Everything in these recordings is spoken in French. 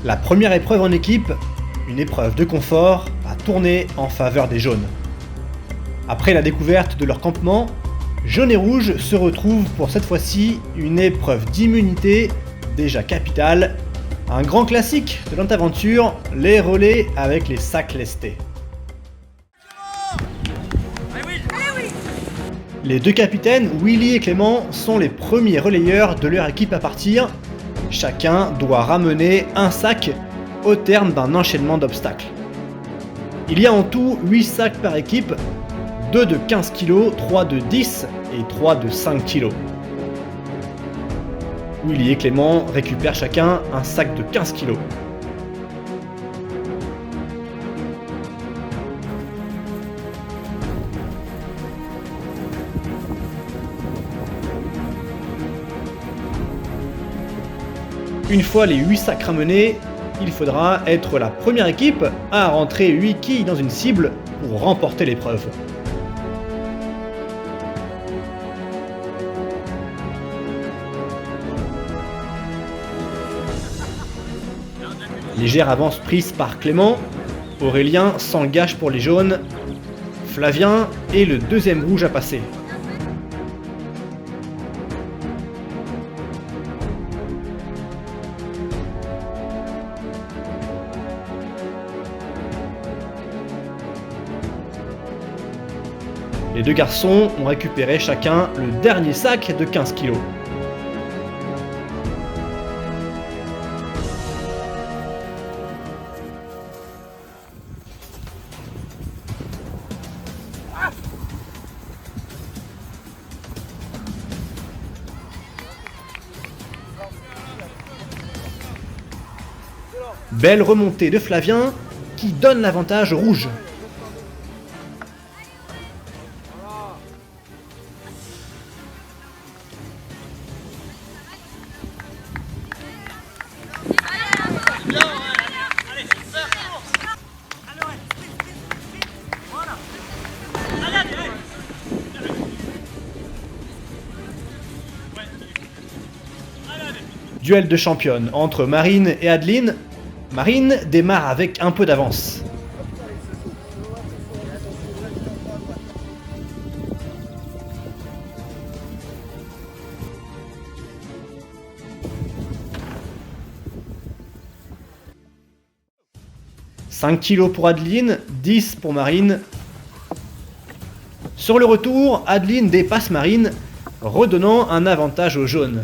La première épreuve en équipe, une épreuve de confort, a tourné en faveur des jaunes. Après la découverte de leur campement, jaune et rouge se retrouvent pour cette fois-ci une épreuve d'immunité déjà capitale, un grand classique de notre aventure, les relais avec les sacs lestés. Les deux capitaines, Willy et Clément, sont les premiers relayeurs de leur équipe à partir. Chacun doit ramener un sac au terme d'un enchaînement d'obstacles. Il y a en tout 8 sacs par équipe, 2 de 15 kg, 3 de 10 et 3 de 5 kg. Willy et Clément récupèrent chacun un sac de 15 kg. Une fois les 8 sacs ramenés, il faudra être la première équipe à rentrer 8 quilles dans une cible pour remporter l'épreuve. Légère avance prise par Clément, Aurélien s'engage pour les jaunes, Flavien est le deuxième rouge à passer. Les deux garçons ont récupéré chacun le dernier sac de 15 kg. Belle remontée de Flavien qui donne l'avantage aux rouges. Duel de championnes entre Marine et Adeline. Marine démarre avec un peu d'avance. « 5 kg pour Adeline, 10 pour Marine. Sur le retour, Adeline dépasse Marine, redonnant un avantage aux jaunes.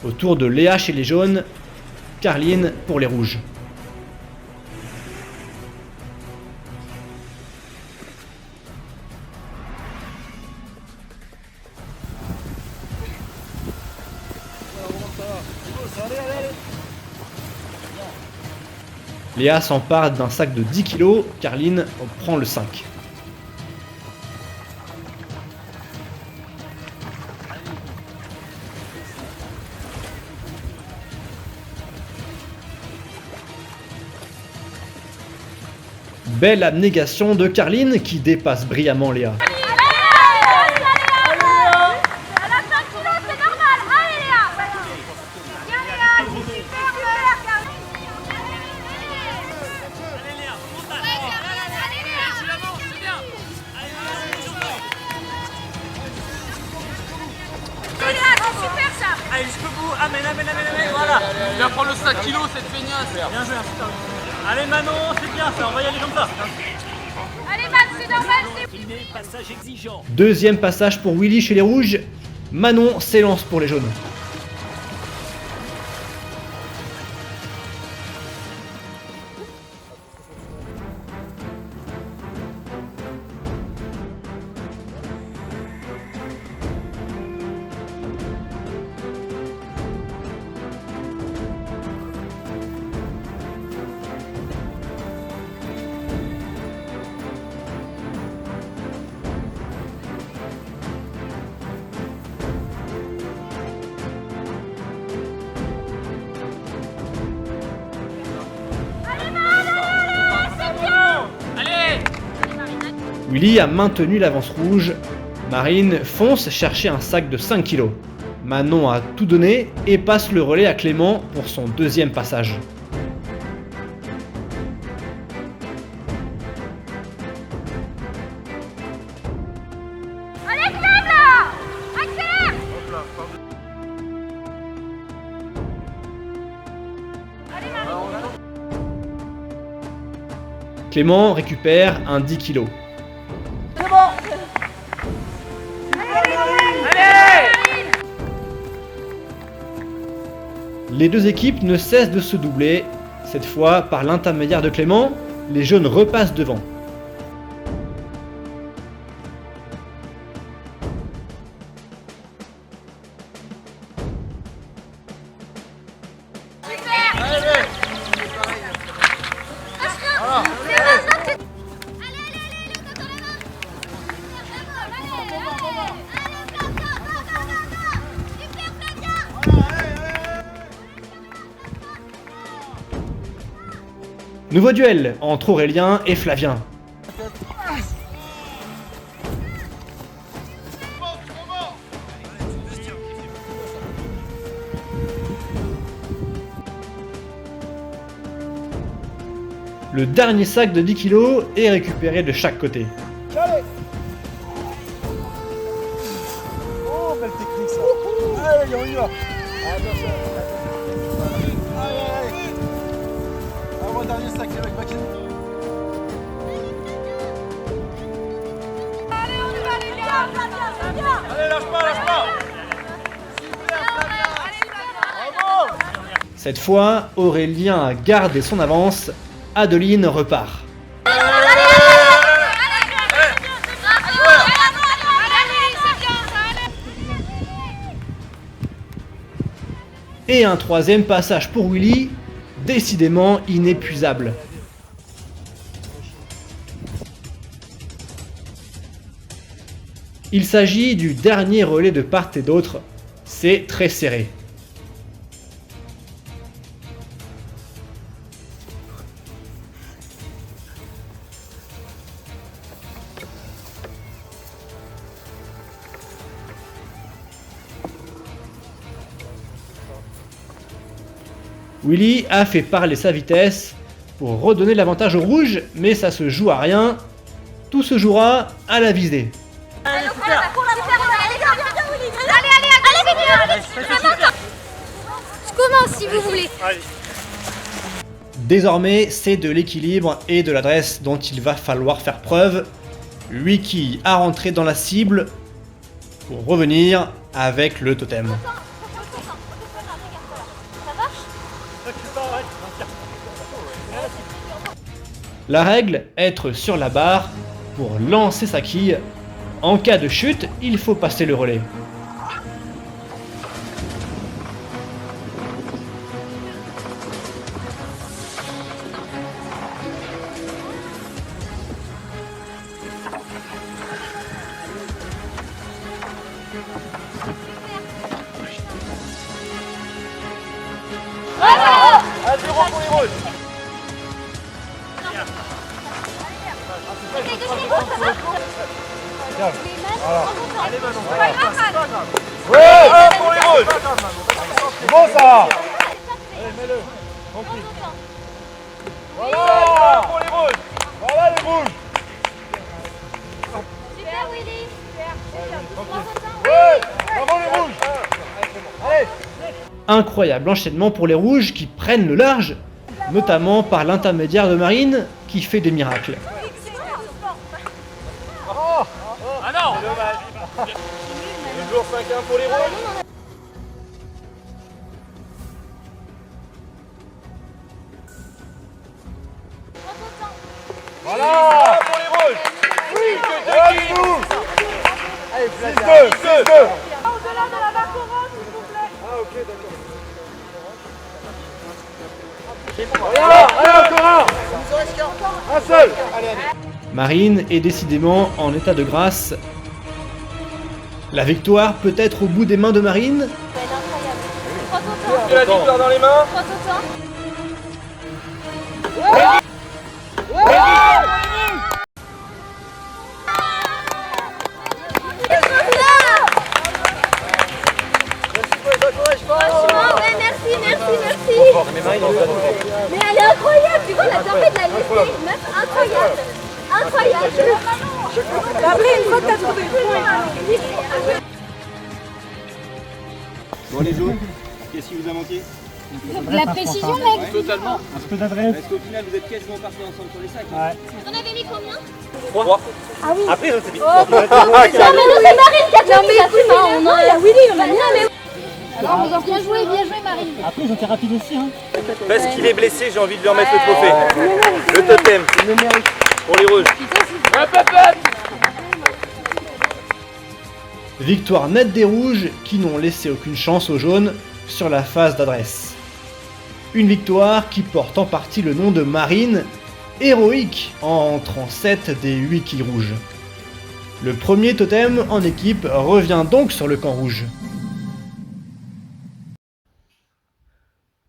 Au tour de Léa chez les jaunes, Carline pour les rouges. Léa s'empare d'un sac de 10 kg, Carline prend le 5. Belle abnégation de Carline qui dépasse brillamment Léa. Allez, jusqu'au bout, amène, voilà. Il va prendre le 5 kg, cette feignasse. Bien joué, super. Allez Manon, c'est bien ça, on va y aller comme ça. Allez Max, c'est normal, Passage exigeant. Deuxième passage pour Willy chez les rouges. Manon s'élance pour les jaunes. Willy a maintenu l'avance rouge. Marine fonce chercher un sac de 5 kg. Manon a tout donné et passe le relais à Clément pour son deuxième passage. Allez, Clem, là! Accélère! Allez, Manon! Clément récupère un 10 kg. Allez! Les deux équipes ne cessent de se doubler. Cette fois, par l'intermédiaire de Clément, les jaunes repassent devant. Nouveau duel entre Aurélien et Flavien. Le dernier sac de 10 kg est récupéré de chaque côté. Allez. Oh, belle technique ça. Allez, on y va. Attention. Allez, allez. Avant dernier sac avec Bakin. Allez, on y va, les gars! Viens! Allez, lâche pas, lâche pas! Bravo. Cette fois, Aurélien a gardé son avance. Adeline repart. Et un troisième passage pour Willy, décidément inépuisable. Il s'agit du dernier relais de part et d'autre, c'est très serré. Willy a fait parler sa vitesse pour redonner l'avantage au rouge, mais ça se joue à rien. Tout se jouera à la visée. Allez, super! Je commence si vous voulez. Désormais, c'est de l'équilibre et de l'adresse dont il va falloir faire preuve. 8 quilles à rentrer dans la cible pour revenir avec le totem. La règle, être sur la barre pour lancer sa quille. En cas de chute, il faut passer le relais. À 0 pour les rouges. Allez, Manon! Ouais, pour les rouges. C'est bon ça. Allez, mets-le. Tranquille. Voilà pour les rouges. Voilà les rouges. Super, Willy. Ouais, bravo les rouges. Allez. Incroyable enchaînement pour les rouges qui prennent le large, notamment par l'intermédiaire de Marine qui fait des miracles. Ah non! Toujours 5-1 pour les rouges. Voilà pour les rouges. Oui, que vous. Allez, 6-2, 6-2. Au-delà de la barre orange, s'il vous plaît. Ah ok, d'accord. Voilà, allez encore un. Un seul. Allez, allez. Marine est décidément en état de grâce. La victoire peut être au bout des mains de Marine. Tu as la victoire dans les mains. Franchement, ouais, merci. Mais elle est incroyable, tu vois, la tempête de la laisser. Meuf, incroyable. Après, une fois que t'as trouvé le point, Bon les jaunes, qu'est-ce qui vous a manqué? la précision, mec. Totalement. Un peu d'adresse. Parce qu'au final vous êtes quasiment partis ensemble sur les sacs. Ouais. On avait mis combien? 3. Ah oui. Après c'est vite. Non, mais nous, c'est Marine qui a tout mis. On a Willy, on a mis un, mais... Alors, bien joué, Marine. Après, ils ont été rapides aussi. Hein. Parce qu'il est blessé, j'ai envie de lui remettre le trophée. Le totem. Pour les rouges. Victoire nette des rouges qui n'ont laissé aucune chance aux jaunes sur la phase d'adresse. Une victoire qui porte en partie le nom de Marine, héroïque en rentrant 7 des 8 quilles rouges. Le premier totem en équipe revient donc sur le camp rouge.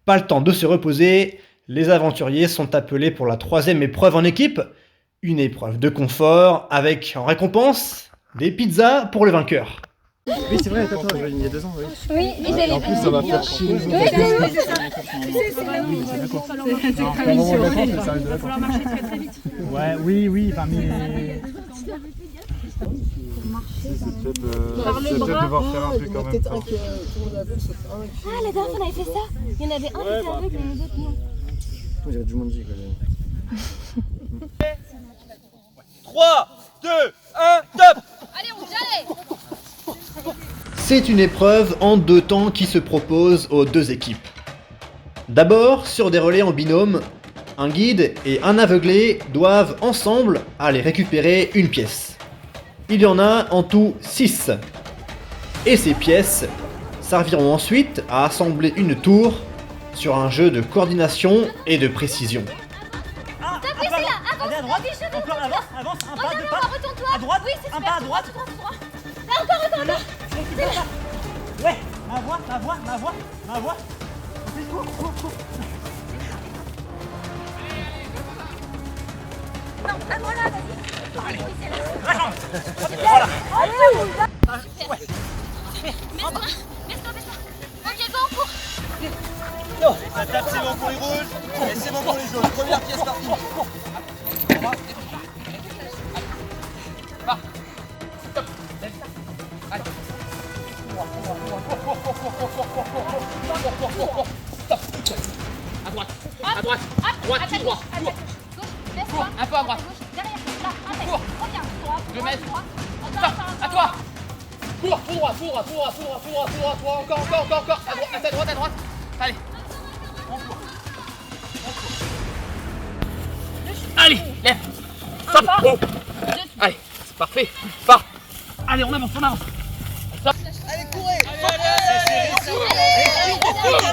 Pas le temps de se reposer, les aventuriers sont appelés pour la troisième épreuve en équipe, une épreuve de confort avec en récompense des pizzas pour le vainqueur. Oui, c'est vrai, attends, il y a 2 ans, oui. Oui, mais j'allais... En plus, ça va faire chier les autres. Ouais, oui, enfin, mais... C'est peut-être devoir faire un truc en même temps. Ah, la dernière fois, on avait fait ça. Il y en avait un qui était aveugle, mais les autres non. Il y a du monde quand même. 3, 2, 1, top. Allez, on y allait. C'est une épreuve en 2 temps qui se propose aux 2 équipes. D'abord, sur des relais en binôme, un guide et un aveuglé doivent ensemble aller récupérer une pièce. Il y en a en tout 6. Et ces pièces serviront ensuite à assembler une tour sur un jeu de coordination et de précision. T'as pris là, avance. Allez à droite. Encore avance, un pas, 2 pas. Retourne-toi. À droite, Oui, c'est un super. pas à droite. Là, encore. Ouais, ma voix. Non, à moi là, vas-y. Mets-toi. Ok, go, on court. La table c'est bon pour les rouges et c'est bon pour les jaunes. Première pièce partie. À droite, tout droit. Gauche, un peu à droite. Derrière, là, impec. Reviens, 2 mètres. À toi. Cours, tout droit. Encore. À droite. Allez. Allez, lève. Stop. Oh. Allez, c'est parfait. Part. Allez, on avance. Allez, courez.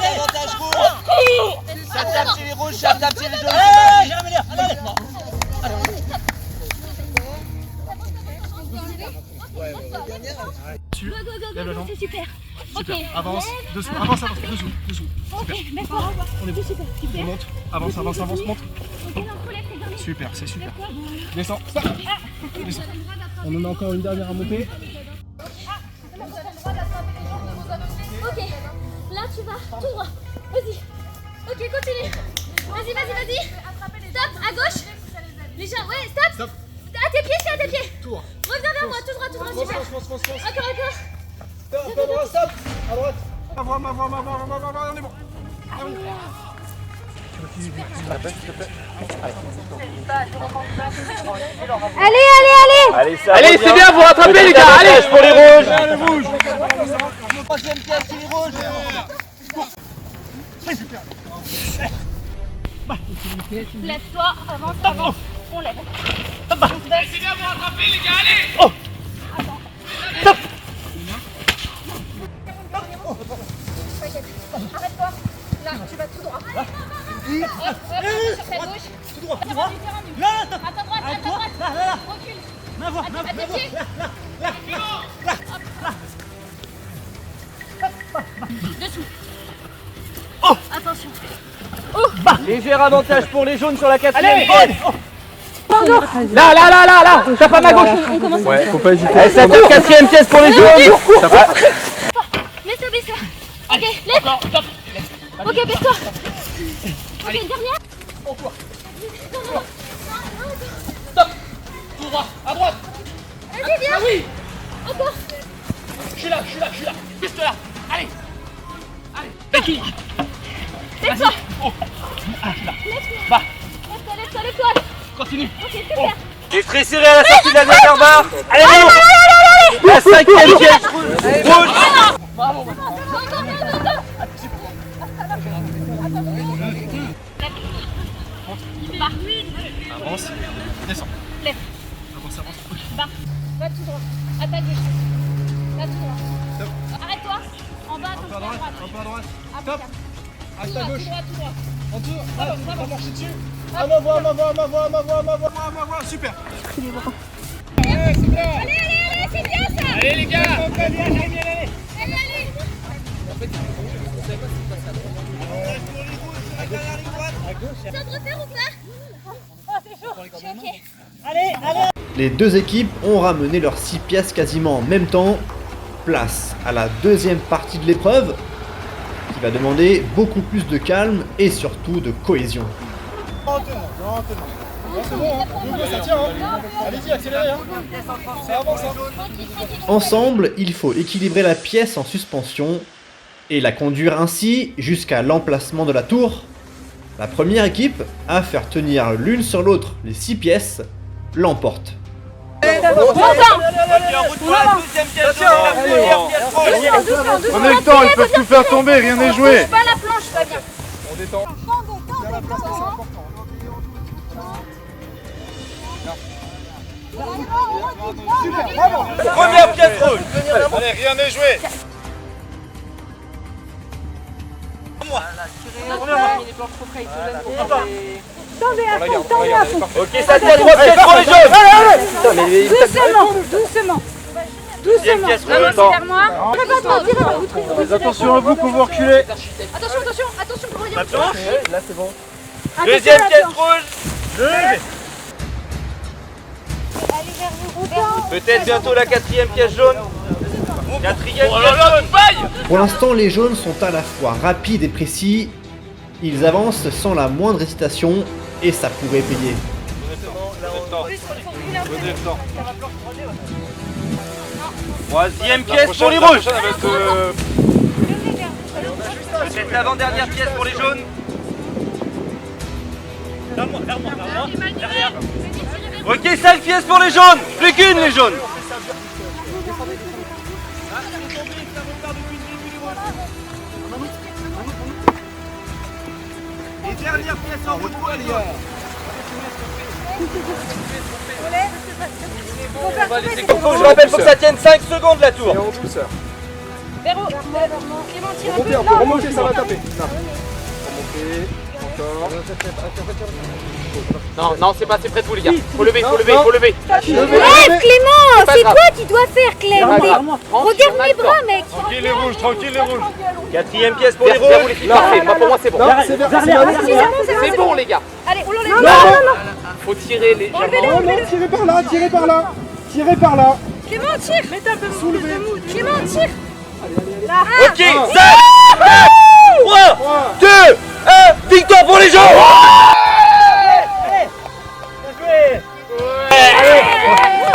Avantage rouge. Ça tape chez les rouges, ça tape chez les jaunes. Allez. Go, c'est super. Super, Ok, avance, lève. dessous. Ok, d'accord. On est bon. Super. On monte, avance, monte. Ok, non, relève tes derniers. Super, c'est super. Descends, stop. Descends. On en a encore une dernière à monter. Ok, là tu vas tout droit. Vas-y. Ok, continue. Vas-y. Stop, à gauche. Les gens, ouais, stop. À tes pieds, c'est à tes pieds. Tour. Reviens vers moi, tout droit, super. Fonce. Encore. Un peu à droite, stop. À droite. Ma voix, on est bon. Allez. Allez, c'est bien, vous rattrapez les gars. Allez, pour les rouges. Troisième pièce chez les rouges. Lève-toi, avance. On lève. C'est bien, vous rattrapez les gars. Allez. Arrête-toi. Là, tu vas tout droit. Sur ta gauche. Tout droit. Là. À ta droite. Là. Recule. Ma voix. À tes pieds. Dessous. Attention. Léger avantage pour les jaunes sur la 4ème Allez. pièce. Là. Tape à ma gauche. Ouais, faut pas hésiter. Allez, ça tourne. 4ème pièce pour les jaunes. Mets-toi. Ok, lève. Ok, baisse-toi. Ok, dernière. Stop. Tout droit, à droite. Vas-y, viens. Ah oui. Encore. Je suis là. Piste là. Allez. Technique. Lève-toi. Oh. Ah, je suis là. Va. Lève-toi. Continue. Ok, super. Et très serré à la sortie de la dernière barre. Allez, allez. La 5e pièce rouge. Bravo. Go. Avance, descends. Lève. Avance. Va tout droit. À ta gauche. Va tout droit. Stop. Arrête-toi. En bas, Un peu à droite. Stop. À ta gauche. Tout droit. En dessous. Ah, tu vas marcher dessus. À ma voix. Super. Allez, c'est bien ça. Allez les gars. Allez. Ça te refaire ou pas? Oh, c'est chaud. Je suis ok. Les deux équipes ont ramené leurs 6 pièces quasiment en même temps. Place à la deuxième partie de l'épreuve, qui va demander beaucoup plus de calme et surtout de cohésion. Lentement. C'est bon, hein. Ça tient, hein. Allez-y, accélérez, hein. Ça avance, hein. Ensemble, il faut équilibrer la pièce en suspension et la conduire ainsi jusqu'à l'emplacement de la tour. La première équipe à faire tenir l'une sur l'autre les 6 pièces l'emporte. En route pour la 12e pièce rouge. La première pièce rouge. On a le temps, ils peuvent tout faire tomber, rien n'est joué. Pas la planche, pas bien. On détend. Bien la place, c'est important. Super, bravo. Première pièce rouge. Allez, rien n'est joué. Ok, ça tient 3 pièces pour les jaunes. Deuxième pièce rouge. Vers moi. Attention à vous, pour vous reculer. Attention pour regarder. Là, c'est bon. Deuxième pièce rouge. Peut-être bientôt la 4e pièce jaune. 4e pièce jaune. Pour l'instant, les jaunes sont à la fois rapides et précis. Ils avancent sans la moindre hésitation et ça pourrait payer. Troisième pièce pour les rouges. Peut-être l'avant-dernière pièce pour les jaunes. Ok, 5 pièces pour les jaunes. Plus qu'une les jaunes. Et dernière pièce en route pour les jaunes. Je rappelle, faut que ça tienne 5 secondes la tour. Clément, tire un peu. Pour remonter, ça va taper. Remonter, encore. Non, c'est pas assez près de vous les gars. Faut lever. Lève, Clément. C'est toi qui dois faire, Clément. Regarde mes bras, mec. Tranquille les rouges. 4e pièce pour les rouges. Parfait, moi pour moi c'est bon. C'est vers C'est bon les gars. Allez, on l'enlève. Non. Faut tirer les jambes. tirez par là. Clément, tire. Mets un peu de Clément, tire. Ok, 5, 3, 2, 1, victoire pour les jaunes.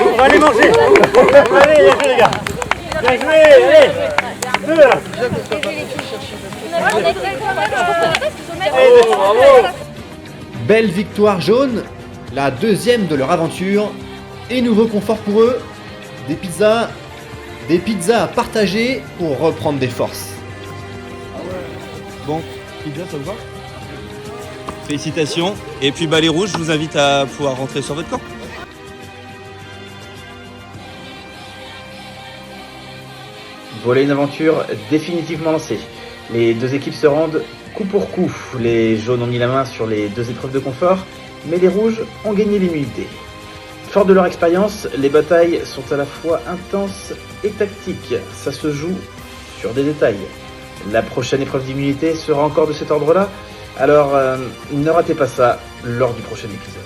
On va aller manger. Allez, les gars. Bien joué, allez. Belle victoire jaune, la deuxième de leur aventure, et nouveau confort pour eux, des pizzas à partager pour reprendre des forces. Bon, pizza, ça vous va? Félicitations. Et puis les rouges, je vous invite à pouvoir rentrer sur votre camp. Voilà une aventure définitivement lancée. Les deux équipes se rendent coup pour coup. Les jaunes ont mis la main sur les deux épreuves de confort, mais les rouges ont gagné l'immunité. Fort de leur expérience, les batailles sont à la fois intenses et tactiques. Ça se joue sur des détails. La prochaine épreuve d'immunité sera encore de cet ordre-là, alors ne ratez pas ça lors du prochain épisode.